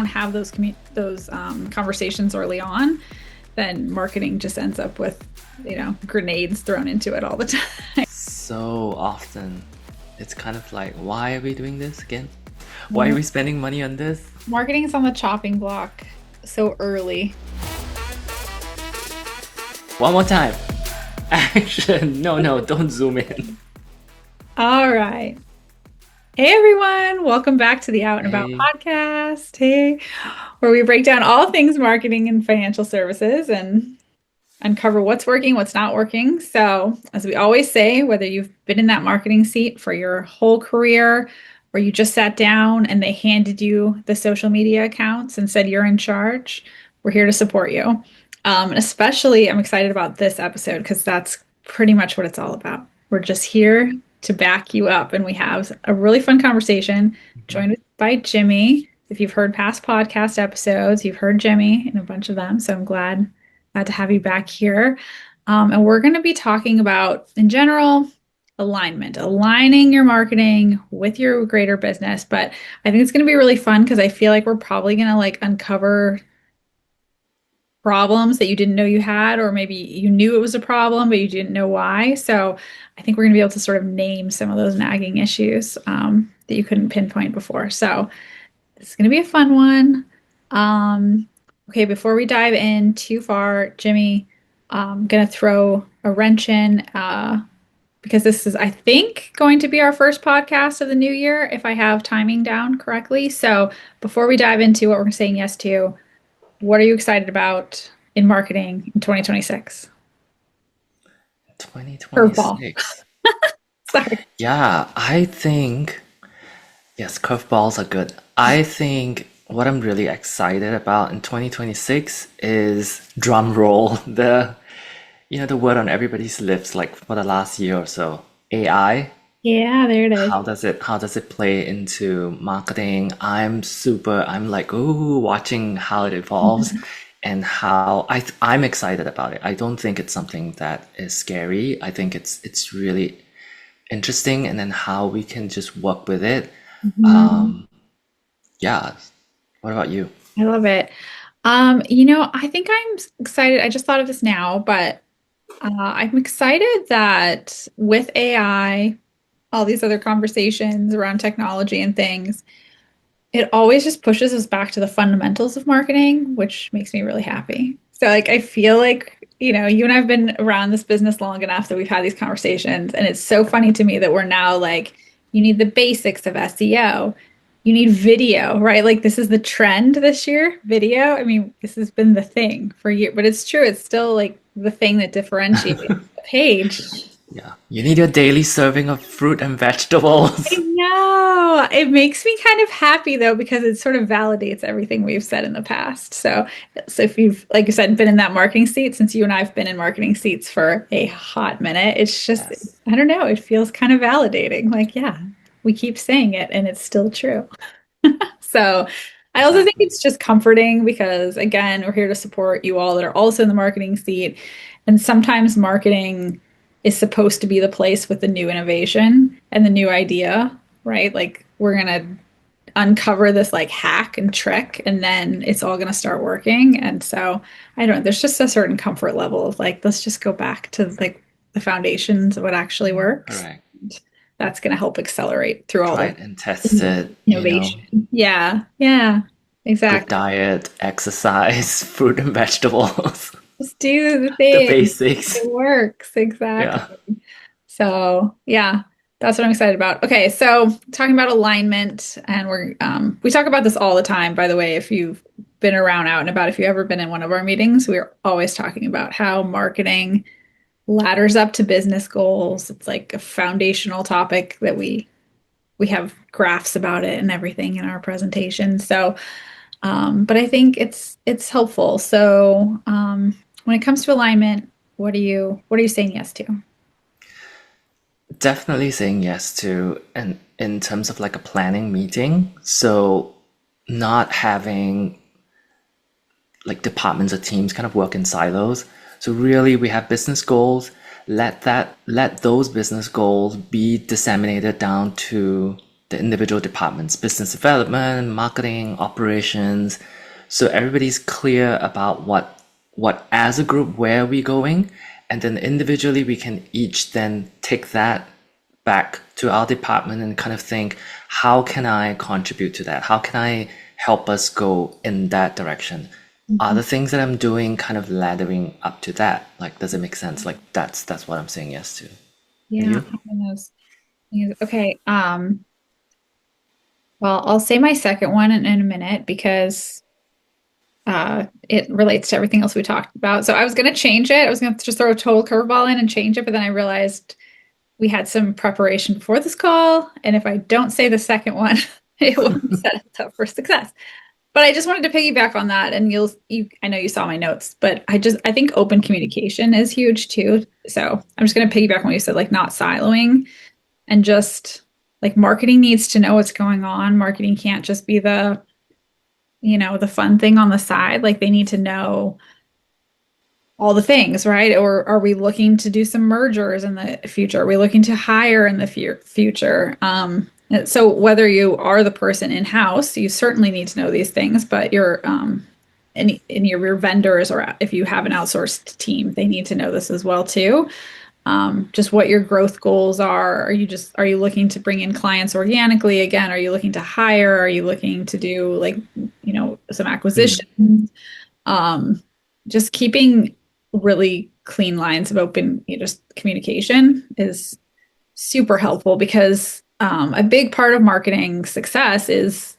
don't have those conversations early on, then marketing just ends up with, grenades thrown into it all the time. So often, it's kind of like, why are we doing this again? Why are Yeah. we spending money on this? Marketing is on the chopping block so early. One more time. Action. No, no, don't zoom in. All right. Hey everyone, welcome back to the Out and About Hey. podcast. Hey, where we break down all things marketing and financial services and uncover what's working, what's not working. So, as we always say, whether you've been in that marketing seat for your whole career or you just sat down and they handed you the social media accounts and said you're in charge, we're here to support you. And especially, I'm excited about this episode because that's pretty much what it's all about. We're just here to back you up, and we have a really fun conversation Mhm. joined by Jimmy. If you've heard past podcast episodes, you've heard Jimmy in a bunch of them. So I'm glad to have you back here. And we're going to be talking about, in general, alignment, aligning your marketing with your greater business. But I think it's going to be really fun because I feel like we're probably going to like uncover problems that you didn't know you had, or maybe you knew it was a problem, but you didn't know why. So I think we're going to be able to sort of name some of those nagging issues that you couldn't pinpoint before. So it's going to be a fun one. Okay, before we dive in too far, Jimmy, I'm going to throw a wrench in because this is, I think, going to be our first podcast of the new year, if I have timing down correctly. So before we dive into what we're saying yes to, what are you excited about in marketing in 2026? Curveball. 2026. Sorry. Yeah, I think, yes, curveballs are good. I think what I'm really excited about in 2026 is drum roll, the word on everybody's lips like for the last year or so. AI. Yeah, there it is. How does it play into marketing? I'm like, ooh, watching how it evolves and how I'm excited about it. I don't think it's something that is scary. I think it's really interesting, and then how we can just work with it. Mhm. Yeah. What about you? I love it. I think I'm excited. I just thought of this now, but I'm excited that with AI, all these other conversations around technology and things, it always just pushes us back to the fundamentals of marketing, which makes me really happy. So, like, I feel like, you and I have been around this business long enough that we've had these conversations. And it's so funny to me that we're now like, you need the basics of SEO. You need video, right? Like, this is the trend this year, video. I mean, this has been the thing for years, but it's true. It's still like the thing that differentiates a page. Yeah. You need your daily serving of fruit and vegetables. I know. It makes me kind of happy though, because it sort of validates everything we've said in the past. So if you've, like you said, been in that marketing seat, since you and I have been in marketing seats for a hot minute, it's just, Yes. I don't know, it feels kind of validating. Like, yeah, we keep saying it and it's still true. So I also think Exactly. it's just comforting because, again, we're here to support you all that are also in the marketing seat. And sometimes marketing is supposed to be the place with the new innovation and the new idea, right? Like we're going to uncover this like hack and trick, and then it's all going to start working. And so I don't know, there's just a certain comfort level of like, let's just go back to like the foundations of what actually works. Correct. That's going to help accelerate through all Try the it and test it. innovation. Yeah, yeah, Good exactly. diet, exercise, fruit and vegetables, Just do the the thing. basics. It works. Exactly. Yeah. So, yeah, that's what I'm excited about. Okay, so talking about alignment, and we talk about this all the time, by the way, if you've been around out and about, if you've ever been in one of our meetings, we're always talking about how marketing ladders up to business goals. It's like a foundational topic that we have graphs about it and everything in our presentation. So, but I think it's helpful. So, when it comes to alignment, what are you saying yes to? Definitely saying yes to, and in terms of like a planning meeting. So not having like departments or teams kind of work in silos. So really we have business goals. Let those business goals be disseminated down to the individual departments, business development, marketing, operations. So everybody's clear about what as a group, where are we going? And then individually we can each then take that back to our department and kind of think, how can I contribute to that? How can I help us go in that direction? Are Mhm. the things that I'm doing kind of laddering up to that? Like, does it make sense? Like that's what I'm saying yes to. And Yeah, you? having those things. Okay. Well, I'll say my second one in a minute because it relates to everything else we talked about. So I was going to change it. I was going to just throw a total curveball in and change it, but then I realized we had some preparation before this call, and if I don't say the second one, it won't set us up for success. But I just wanted to piggyback on that, and I know you saw my notes, but I think open communication is huge too. So I'm just going to piggyback on what you said, like not siloing and just like marketing needs to know what's going on. Marketing can't just be the fun thing on the side. Like they need to know all the things, right? Or are we looking to do some mergers in the future? Are we looking to hire in the future? So whether you are the person in house, you certainly need to know these things, but in your vendors, or if you have an outsourced team, they need to know this as well too. Just what your growth goals are. Are you looking to bring in clients organically? Again, are you looking to hire? Are you looking to do like, some Mm. acquisitions? Um, just keeping really clean lines of open, just communication is super helpful because a big part of marketing success is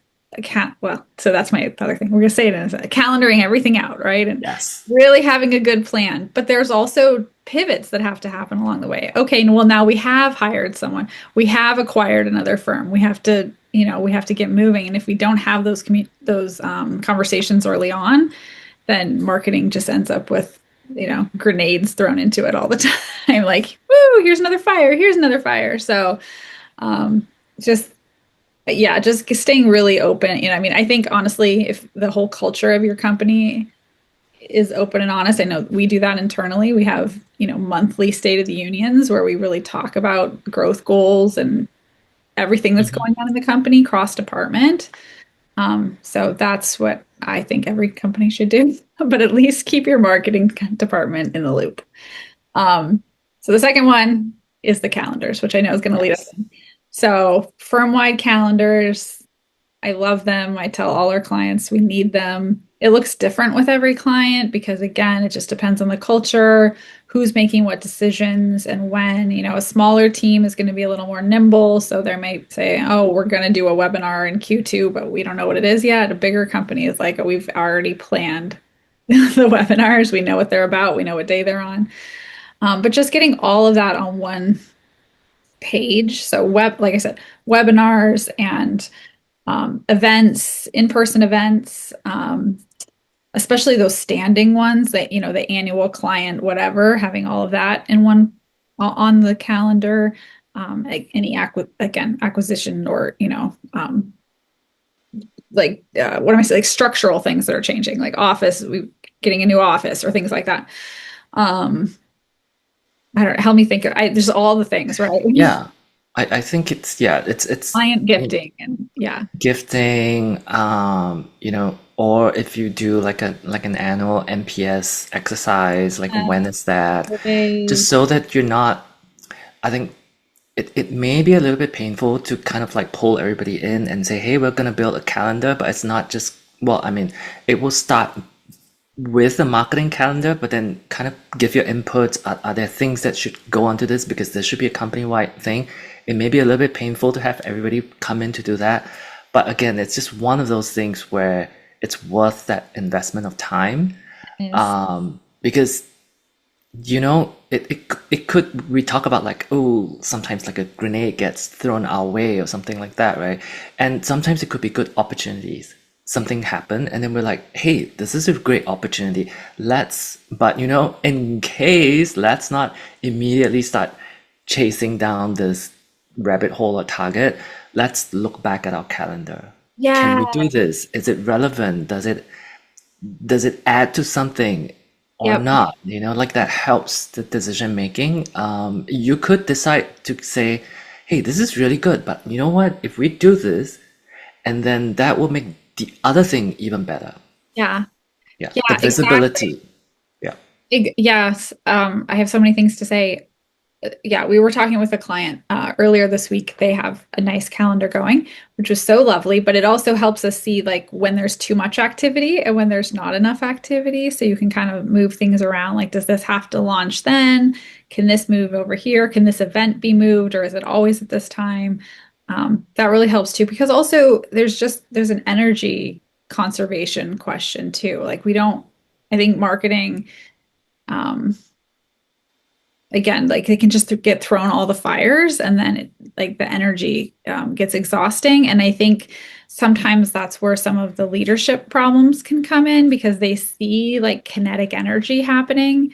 so that's my other thing. We're gonna say it in calendaring everything out, right? And Yes. really having a good plan. But there's also pivots that have to happen along the way. Okay, well now we have hired someone. We have acquired another firm. We have to get moving. And if we don't have those conversations early on, then marketing just ends up with grenades thrown into it all the time. Like, woo, here's another fire, here's another fire. So um just yeah, just staying really open. I mean, I think honestly, if the whole culture of your company is open and honest, I know we do that internally. We have monthly state of the unions where we really talk about growth goals and everything that's Mhm. going on in the company cross department. So that's what I think every company should do, but at least keep your marketing department in the loop. Um, so the second one is the calendars, which I know is going to lead us. Yes. So firm-wide calendars, I love them. I tell all our clients we need them. It looks different with every client because, again, it just depends on the culture, who's making what decisions and when. A smaller team is going to be a little more nimble. So they might say, oh, we're going to do a webinar in Q2, but we don't know what it is yet. A bigger company is like, oh, we've already planned the webinars. We know what they're about. We know what day they're on. But just getting all of that on one page. So like I said, webinars and events, in-person events, especially those standing ones that, the annual client, whatever, having all of that in one on the calendar. Any acquisition or, like what am I saying? Like structural things that are changing, like we getting a new office or things like that. Um, I don't know, help me think. There's all the things, right? Yeah. I think it's yeah, it's Client gifting and yeah. gifting, or if you do like an annual NPS exercise, like when is that? Surveys. Just so that you're not, I think it may be a little bit painful to kind of like pull everybody in and say, hey, we're gonna build a calendar, but it's not just, well, I mean, it will start with the marketing calendar, but then kind of give your inputs. Are there things that should go onto this? Because this should be a company-wide thing. It may be a little bit painful to have everybody come in to do that. But again, it's just one of those things where it's worth that investment of time. Yes. Because it could, we talk about like, oh, sometimes like a grenade gets thrown our way or something like that, right? And sometimes it could be good opportunities. Something happened and then we're like, hey, this is a great opportunity. But in case, let's not immediately start chasing down this rabbit hole or target. Let's look back at our calendar. Can we Yeah. do this? Is it relevant? Does it add to something or Yep. not? Like that helps the decision making. You could decide to say, hey, this is really good, but you know what? If we do this, and then that will make the other thing even better. Yeah. Yeah, the Yeah, exactly. visibility. Yeah. Yes. I have so many things to say. Yeah, we were talking with a client earlier this week. They have a nice calendar going, which was so lovely, but it also helps us see like when there's too much activity and when there's not enough activity. So you can kind of move things around. Like, does this have to launch then? Can this move over here? Can this event be moved, or is it always at this time? That really helps too, because also there's an energy conservation question too. Like we don't, I think marketing. Um, Again, like they can just get thrown all the fires and then like the energy gets exhausting. And I think sometimes that's where some of the leadership problems can come in because they see like kinetic energy happening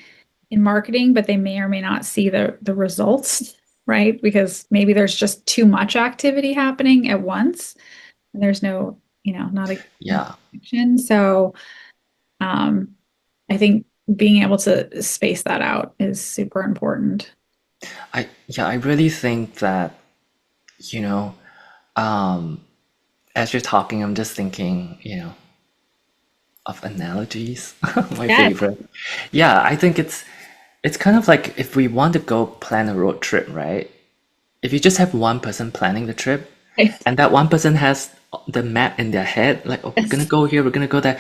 in marketing, but they may or may not see the results, right? Because maybe there's just too much activity happening at once and there's no, not a Yeah. connection. So um, I think being able to space that out is super important. I really think that, you know, um, as you're talking, I'm just thinking, of analogies. My Yes. favorite. Yeah, I think it's kind of like if we want to go plan a road trip, right? If you just have one person planning the trip, Right. and that one person has the map in their head, like, oh, we're gonna Yes. go here, we're gonna go there.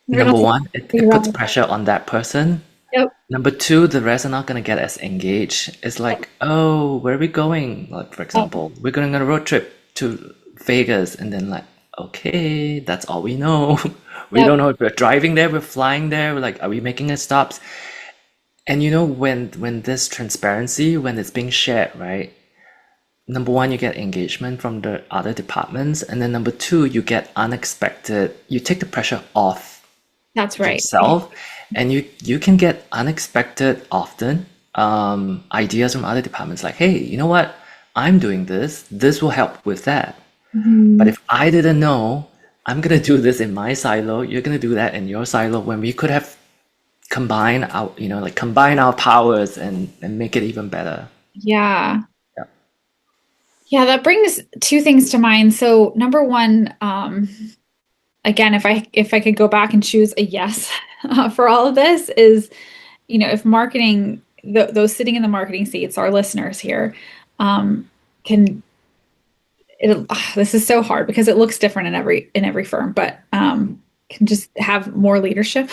Everyone Number else is one, it puts right. pressure on that person. Yep. Number two, the rest are not gonna get as engaged. It's like, oh, where are we going? Like, for Yep. example, we're going on a road trip to Vegas, and then like, okay, that's all we know. We Yep. don't know if we're driving there, we're flying there, we're like, are we making a stops? And when this transparency, when it's being shared, right? Number one, you get engagement from the other departments, and then number two, you get unexpected, you take the pressure off That's right. yourself, and you can get unexpected often ideas from other departments like, hey, you know what, I'm doing this will help with that. But Mhm. if I didn't know, I'm gonna do this in my silo, you're gonna do that in your silo, when we could have combined our, like combine our powers and make it even better. Yeah. Yeah. Yeah, that brings two things to mind. So number one, again, if I could go back and choose a yes for all of this is, if marketing, those sitting in the marketing seats, our listeners here, can this is so hard because it looks different in every firm, but can just have more leadership,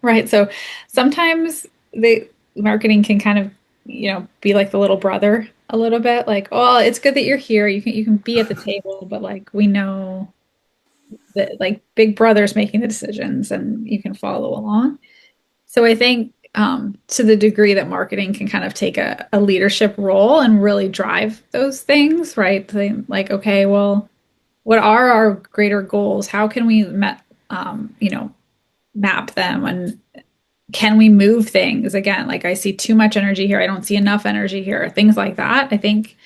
right? So sometimes the marketing can kind of, be like the little brother a little bit, like, oh, it's good that you're here. You can be at the table, but like we know that like big brother's making the decisions and you can follow along. So I think to the degree that marketing can kind of take a leadership role and really drive those things, right? Like, okay, well, what are our greater goals? How can we map them, and can we move things? Again, like I see too much energy here. I don't see enough energy here. Things like that. I think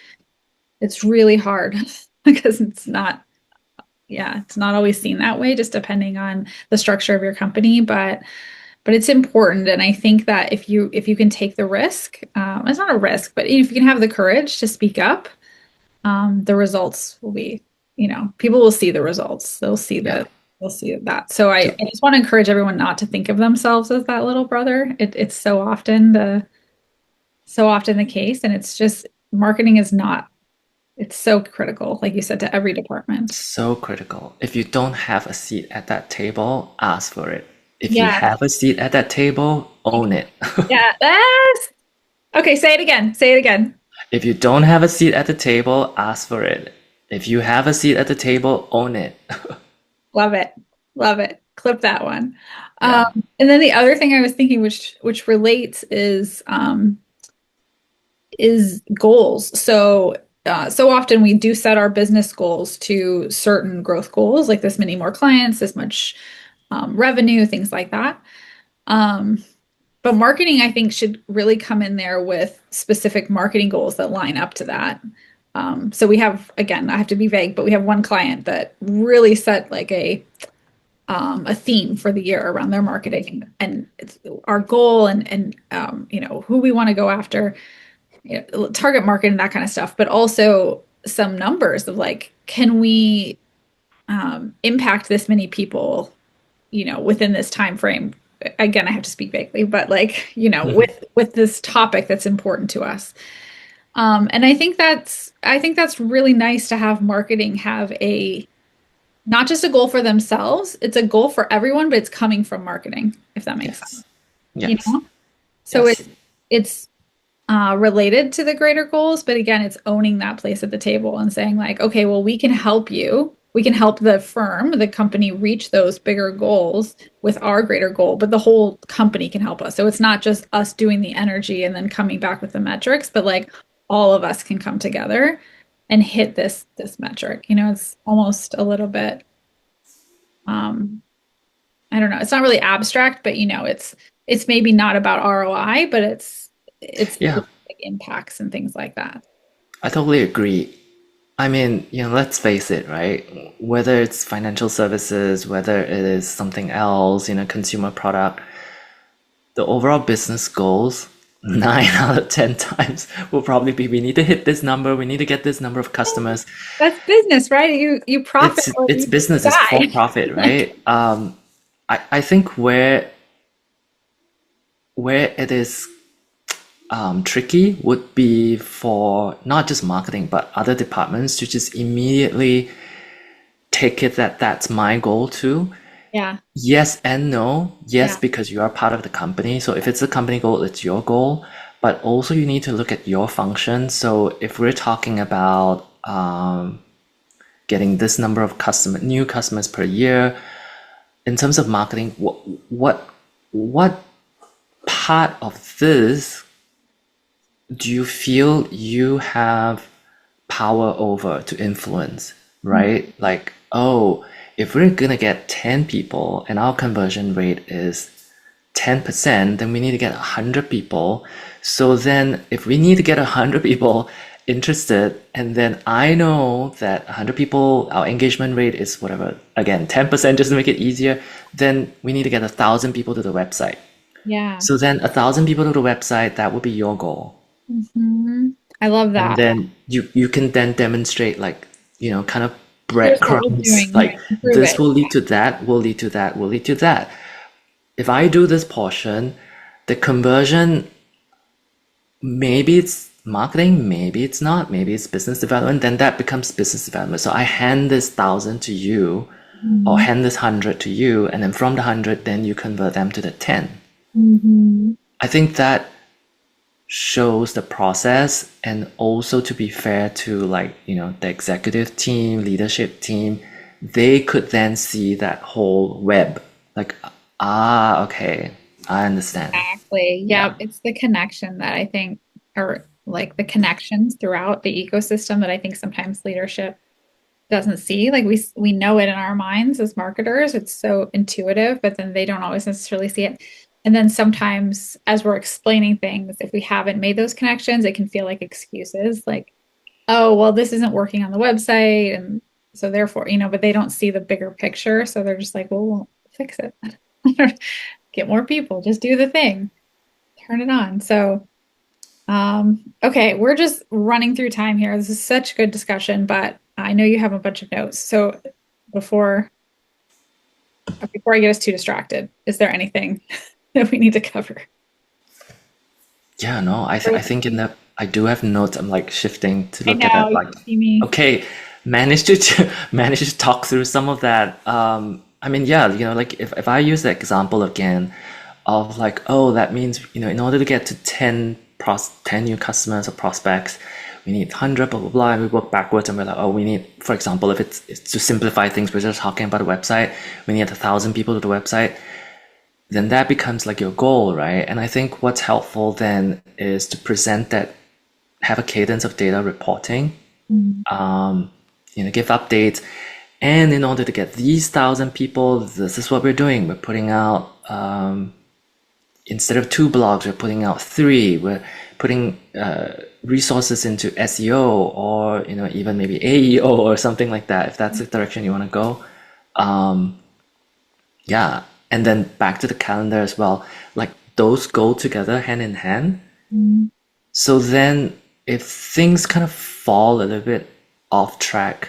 it's really hard because it's not always seen that way, just depending on the structure of your company. But it's important, and I think that if you can take the risk, it's not a risk, but if you can have the courage to speak up, the results will be, people will see the results. Yeah. They'll see that. So I, To I just want to encourage everyone not to think of themselves as that little brother. It's so often the case, and it's just marketing is not. It's so critical, like you said, to every department. So critical. If you don't have a seat at that table, ask for it. If you Yeah. have a seat at that table, own it. Yeah. Yes. Okay, say it again. Say it again. If you don't have a seat at the table, ask for it. If you have a seat at the table, own it. Love it. Love it. Clip that one. Um, Yeah. and then the other thing I was thinking, which relates, is goals. So often we do set our business goals to certain growth goals, like this many more clients, this much revenue, things like that. Um, but marketing, I think, should really come in there with specific marketing goals that line up to that. So we have, again, I have to be vague, but we have one client that really set like a theme for the year around their marketing and it's our goal and who we want to go after. target market and that kind of stuff, but also some numbers of like, can we impact this many people, within this time frame? Again, I have to speak vaguely, but like, with this topic that's important to us. And I think that's really nice to have marketing have a not just a goal for themselves, it's a goal for everyone, but it's coming from marketing, if that makes sense. Yes. You Yes. know? So Yes. it's related to the greater goals, but again, it's owning that place at the table and saying like, okay, well, we can help you. We can help the firm, the company reach those bigger goals with our greater goal, but the whole company can help us. So it's not just us doing the energy and then coming back with the metrics, but like all of us can come together and hit this metric. It's almost a little bit um I don't know. It's not really abstract, but it's maybe not about ROI, but it's Yeah, like impacts and things like that. I totally agree. I mean, let's face it, right? Whether it's financial services, whether it is something else, consumer product, the overall business goals, 9 out of 10 times will probably be we need to hit this number, we need to get this number of customers. That's business, right? You profit or It's you business, it's for die. profit, Like, right? I think where it is tricky would be for not just marketing but other departments to just immediately take it that that's my goal too. yeah, Yes and no. Yes, yeah, because you are part of the company. So if it's a company goal, it's your goal. But also you need to look at your function. So if we're talking about getting this number of new customers per year, in terms of marketing, what part of this do you feel you have power over to influence, right? Like, oh, if we're gonna get 10 people and our conversion rate is 10%, then we need to get 100 people. So then if we need to get 100 people interested, and then I know that 100 people, our engagement rate is whatever, again, 10% just to make it easier, then we need to get 1,000 people to the website. yeah. So then 1,000 people to the website, that would be your goal. hmm I love And that. then you can then demonstrate like, kind of Here's what we're breadcrumbs, doing. like Right. Improve this it. will lead to that, will lead to that, will lead to that. If I do this portion, the conversion, maybe it's marketing, maybe it's not, maybe it's business development, then that becomes business development. So I hand this 1,000 to you or Mhm. hand this 100 to you, and then from the 100, then you convert them to the 10. Mhm. I think that shows the process, and also to be fair to like the executive team, leadership team, they could then see that whole web, like, okay, I understand. Exactly. Yeah. Yeah, it's the connection that I think, or like the connections throughout the ecosystem that I think sometimes leadership doesn't see. Like we know it in our minds as marketers. It's so intuitive, but then they don't always necessarily see it. And then sometimes as we're explaining things, if we haven't made those connections, it can feel like excuses, like, oh, well, this isn't working on the website. And so therefore, but they don't see the bigger picture. So they're just like, well, we'll fix it. Get more people, just do the thing, turn it on. So okay, we're just running through time here. This is such good discussion, but I know you have a bunch of notes. So before before I get us too distracted, is there anything that we need to cover? Yeah, no, I think in the I do have notes. I'm like shifting to I look at know that. you Like, can see me. okay, managed to managed to talk through some of that. I mean, yeah, like if I use the example again of like, oh, that means in order to get to 10 new customers or prospects, we need 100, blah blah blah, and we work backwards, and we're like, oh, we need, for example, if it's to simplify things, we're just talking about a website, we need 1,000 people to the website, then that becomes like your goal, right? And I think what's helpful then is to present that, have a cadence of data reporting, Mm. give updates. And in order to get these 1,000 people, this is what we're doing. We're putting out, instead of 2 blogs, we're putting out 3. We're putting resources into SEO, or even maybe AEO or something like that, if that's the direction you want to go. Yeah, and then back to the calendar as well. Like those go together hand in hand. Mm. So then if things kind of fall a little bit off track,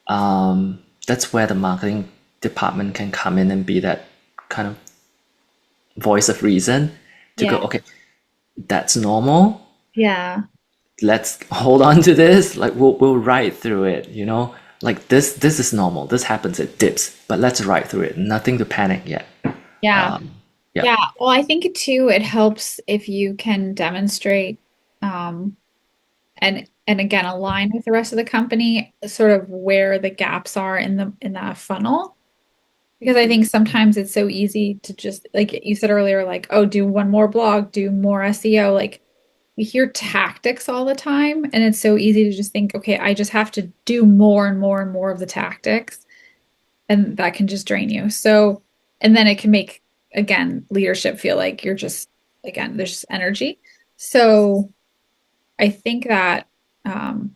that's where the marketing department can come in and be that kind of voice of reason to go, Yeah. okay, that's normal. Yeah. Let's hold on to this. Like we'll ride through it, you know? Like this is normal. This happens, it dips, but let's ride through it. Nothing to panic yet. Yeah. Yeah. Yeah. Well, I think too, it helps if you can demonstrate um and again align with the rest of the company sort of where the gaps are in the funnel. Because I think sometimes it's so easy to just, like you said earlier, like, oh, do one more blog, do more SEO. Like, we hear tactics all the time, and it's so easy to just think, okay, I just have to do more and more and more of the tactics, and that can just drain you. So, and then it can make, again, leadership feel like you're just, again, there's just energy. So, I think that, um,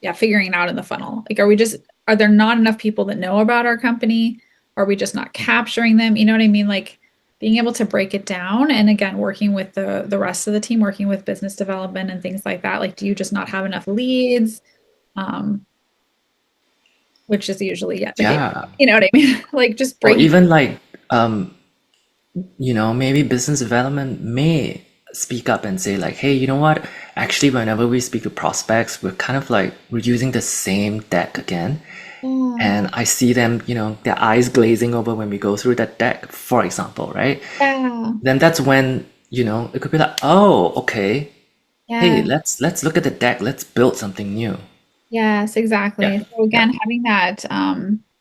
yeah, figuring it out in the funnel. Like, are there not enough people that know about our company? Are we just not capturing them? You know what I mean? Like being able to break it down and again, working with the rest of the team, working with business development and things like that. Like, do you just not have enough leads? Um, which is usually the case. Yeah. You know what I mean? Like just Or breaking. even like, maybe business development may speak up and say like, hey, you know what? Actually, whenever we speak to prospects, we're kind of like we're using the same deck again. Oh, And I see them, their eyes glazing over when we go through that deck, for example, right? yeah. Then that's when, it could be like, oh, okay. Hey, Yeah. let's look at the deck. Let's build something new. Yes, Yeah. exactly. So Yeah. again, having that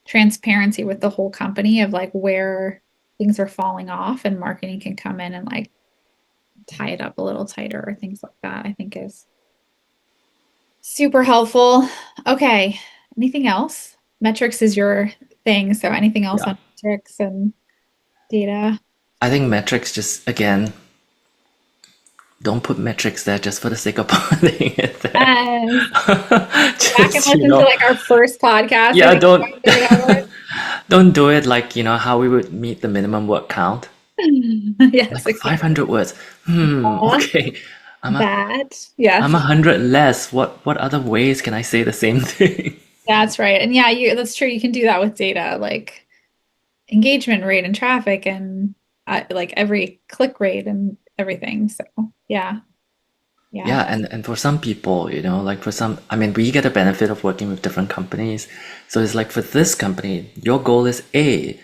transparency with the whole company of like where things are falling off and marketing can come in and like tie it up a little tighter or things like that, I think is super helpful. Okay. Anything else? Metrics is your thing. So anything else Yeah. on metrics and data? I think metrics just again, don't put metrics there just for the sake of putting it there. Yes. Go back and Just, listen to like our first podcast. I yeah, think don't that don't do it like, how we would meet the minimum word count. yes, Like 500 exactly. words. Uh, Okay. I'm a that. I'm Yes. 100 less. What other ways can I say the same thing? That's right. And yeah, that's true. You can do that with data, like engagement rate and traffic and like every click rate and everything. So yeah, yeah, Yeah, and for some people, like for some, I mean, we get a benefit of working with different companies. So it's like for this company, your goal is A.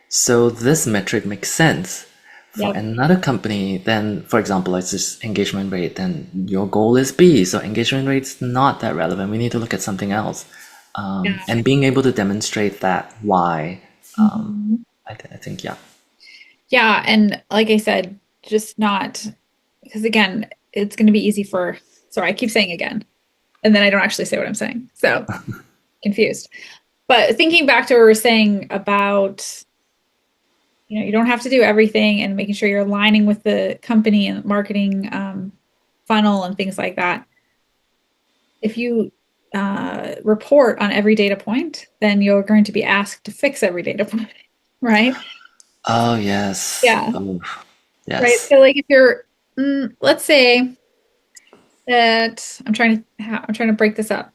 So this metric makes sense. For yep, another company, then, for example, it's just engagement rate, then your goal is B. So engagement rate's not that relevant. We need to look at something else. yeah. And being able to demonstrate that why, Mhm. I think, yeah. Yeah, and like I said, just not because again, it's going to be easy for. Sorry, I keep saying again, and then I don't actually say what I'm saying. So confused. But thinking back to what we were saying about you don't have to do everything and making sure you're aligning with the company and marketing funnel and things like that. If you report on every data point, then you're going to be asked to fix every data point, right? Oh, yes. Yeah, Oh, right. yes. So, like, if you're, let's say that I'm trying to break this up.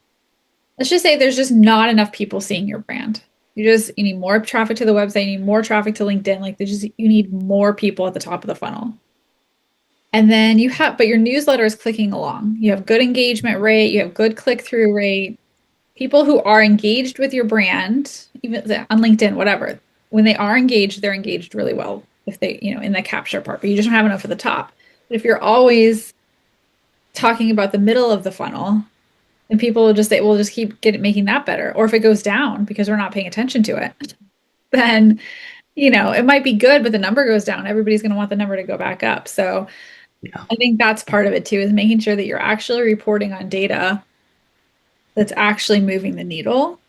Let's just say there's just not enough people seeing your brand. You need more traffic to the website, you need more traffic to LinkedIn. Like, you need more people at the top of the funnel. And then but your newsletter is clicking along. You have good engagement rate, you have good click through rate. People who are engaged with your brand, even on LinkedIn, whatever, when they are engaged, they're engaged really well if in the capture part, but you just don't have enough at the top. But if you're always talking about the middle of the funnel, then people will just say, we'll just making that better. Or if it goes down because we're not paying attention to it, then, it might be good, but the number goes down. Everybody's going to want the number to go back up. So Yeah. I think that's part of it too, is making sure that you're actually reporting on data that's actually moving the needle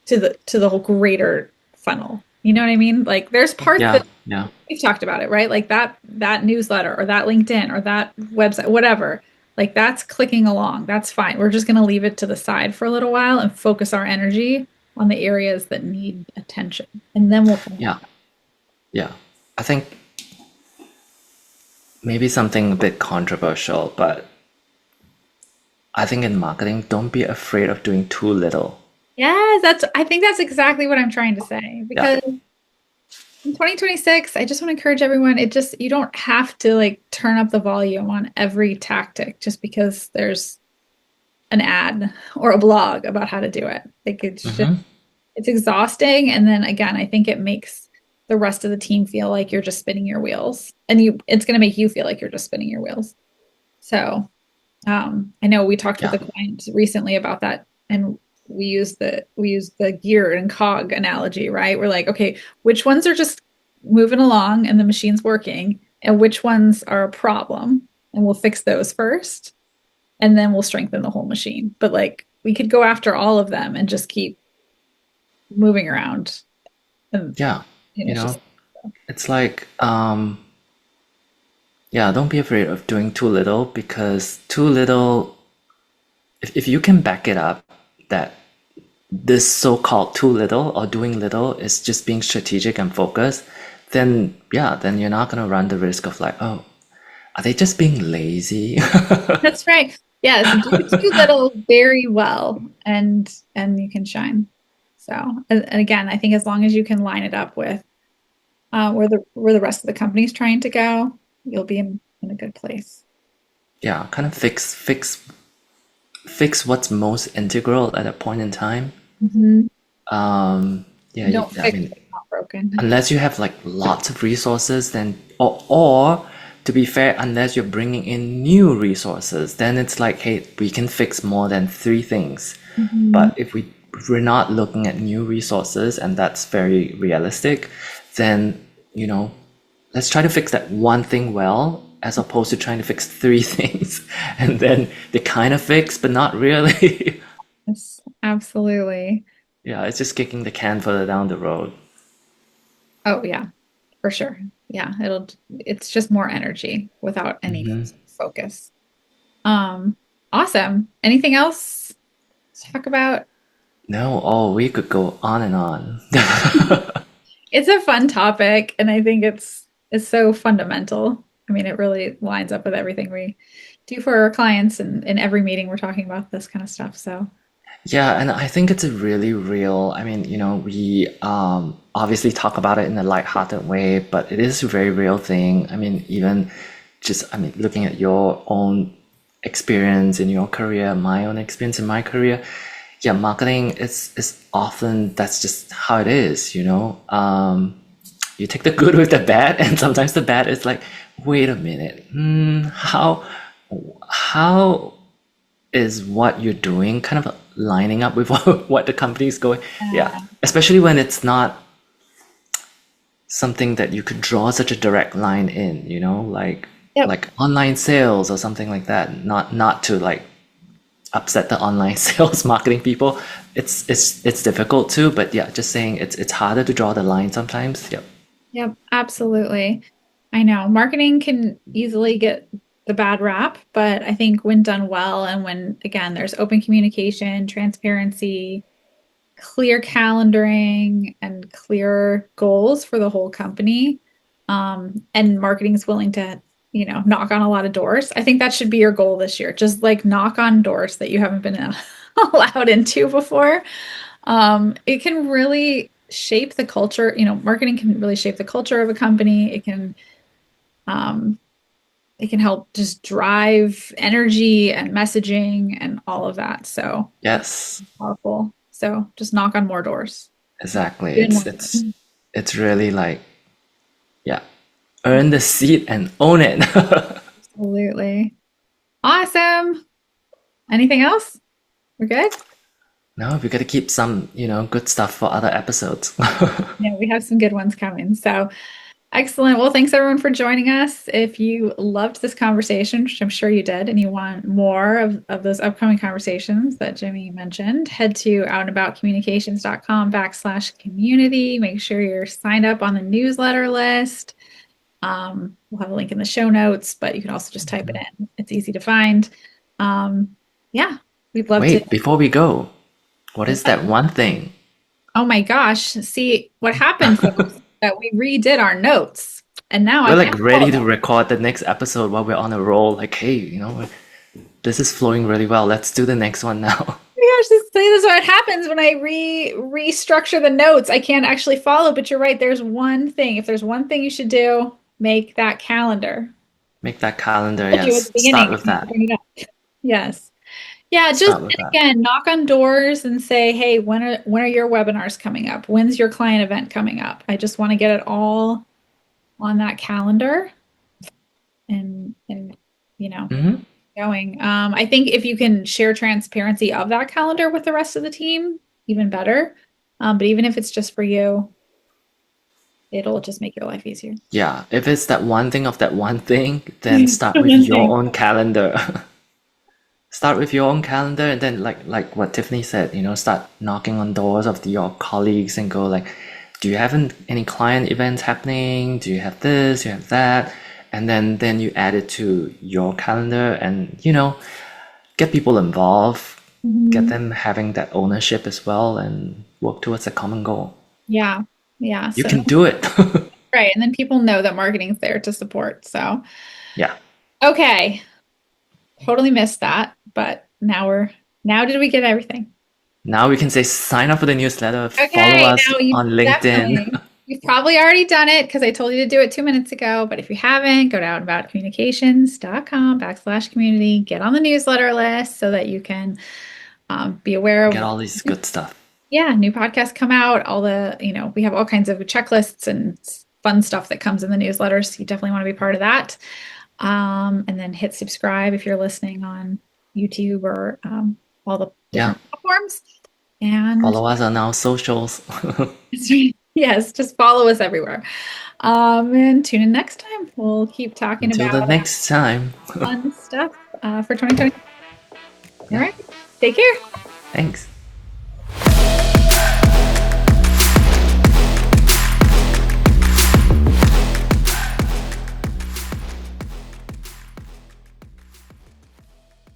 to the whole greater funnel. You know what I mean? Like there's parts Yeah. that Yeah. we've talked about it, right? Like that newsletter or that LinkedIn or that website, whatever. Like that's clicking along. That's fine. We're just going to leave it to the side for a little while and focus our energy on the areas that need attention. And then we'll come Yeah. back. Yeah. I think maybe something a bit controversial, but I think in marketing, don't be afraid of doing too little. Yes, I think that's exactly what I'm trying to say Yeah. because in 2026, I just want to encourage everyone, you don't have to like turn up the volume on every tactic just because there's an ad or a blog about how to do it. Like Hmm. it's exhausting. And then again, I think it makes the rest of the team feel like you're just spinning your wheels and it's going to make you feel like you're just spinning your wheels. So, I know we talked with Yeah. a client recently about that, and we use the gear and cog analogy, right? We're like, okay, which ones are just moving along and the machine's working, and which ones are a problem, and we'll fix those first, and then we'll strengthen the whole machine. But like, we could go after all of them and just keep moving around, and Yeah. you know, You it's know, just it's like, yeah, don't be afraid of doing too little because too little, if you can back it up that this so-called too little or doing little is just being strategic and focused, then yeah, then you're not gonna run the risk of like, oh, are they just being lazy? that's right. Yes, do too little very well, and you can shine. So, and again, I think as long as you can line it up with where the rest of the company's trying to go, you'll be in a good place. Yeah, kind of fix what's most integral at a point in time. Mhm. Yeah, Don't I fix mean, what's not broken. unless you have like lots of resources, then or to be fair, unless you're bringing in new resources, then it's like, hey, we can fix more than three things. Mhm. But if we're not looking at new resources, and that's very realistic, then you know, let's try to fix that one thing well, as opposed to trying to fix three things, and then they kind of fix, but not really. Yes, absolutely. Yeah, it's just kicking the can further down the road. Oh yeah, for sure. Yeah, it's just more energy without any focus. Um, awesome. Anything else to talk about? No, oh, we could go on and on. It's a fun topic, and I think it's so fundamental. I mean, it really lines up with everything we do for our clients, and in every meeting we're talking about this kind of stuff. So, Yeah, and I think it's a really real, I mean, we obviously talk about it in a lighthearted way, but it is a very real thing. I mean, even just, I mean, looking at your own experience in your career, my own experience in my career, yeah, marketing is often that's just how it is, you know. You take the good with the bad, and sometimes the bad is like, wait a minute, how is what you're doing kind of lining up with what the company is going? Yeah, uh, especially when it's not something that you could draw such a direct line in, yep, like online sales or something like that. Not to like upset the online sales marketing people. It's difficult too, but yeah, just saying it's harder to draw the line sometimes. Yep. yep, absolutely. I know marketing can easily get the bad rap, but I think when done well and when, again, there's open communication, transparency, clear calendaring, and clear goals for the whole company, and marketing is willing to, knock on a lot of doors. I think that should be your goal this year. Just like knock on doors that you haven't been allowed into before. It can really shape the culture. Marketing can really shape the culture of a company. Um, it can help just drive energy and messaging and all of that. So Yes, powerful. So just knock on more doors. exactly. Get in It's more. it's it's really like, yeah, earn the seat and own it. Absolutely. Awesome. Anything else? We're good? No, we got to keep some, good stuff for other episodes. Yeah, we have some good ones coming. So excellent. Well, thanks everyone for joining us. If you loved this conversation, which I'm sure you did, and you want more of those upcoming conversations that Jimmy mentioned, head to outandaboutcommunications.com/community. Make sure you're signed up on the newsletter list. We'll have a link in the show notes, but you can also just type it in. It's easy to find. Um, yeah, we'd love to. Wait, before we go, what is that one thing? Oh my gosh. See, what happened, folks, that we redid our notes. And now I We're like can't follow ready to that. record the next episode while we're on a roll. Like, hey, this is flowing really well. Let's do the next one now. Oh my gosh, this is what happens when I restructure the notes. I can't actually follow, but you're right. There's one thing. If there's one thing you should do, make that calendar. Make that calendar, I told you at the yes. beginning. Start I with meant to that. bring it up. Yes. Yeah, just Start with and that. again, knock on doors and say, hey, when are your webinars coming up? When's your client event coming up? I just want to get it all on that calendar and Hmm. going. I think if you can share transparency of that calendar with the rest of the team, even better. But even if it's just for you, it'll just make your life easier. Yeah, if it's that one thing of that one thing, then start with One your thing. own calendar. Start with your own calendar, and then like what Tiffany said, start knocking on doors of your colleagues and go like, do you have any client events happening? Do you have this? Do you have that? And then you add it to your calendar, and get people involved, get Mhm. them having that ownership as well, and work towards a common goal. Yeah. Yeah. You So, can do it. right. And then people know that marketing's there to support. So, Yeah. okay. Totally missed that. But now did we get everything? Now we can say sign up for the newsletter, follow Okay. us Now you on LinkedIn. definitely, you've probably already done it because I told you to do it 2 minutes ago. But if you haven't, go to outaboutcommunications.com/community, get on the newsletter list so that you can be aware Get of, all this good stuff. yeah, new podcasts come out, all the, we have all kinds of checklists and fun stuff that comes in the newsletters. You definitely want to be part of that. And then hit subscribe if you're listening on YouTube or all the Yeah. different platforms. And Follow us on our socials. yes, just follow us everywhere. And tune in next time. We'll keep talking Until the about next time. fun stuff for 2020. All Yeah. right. Take care. Thanks.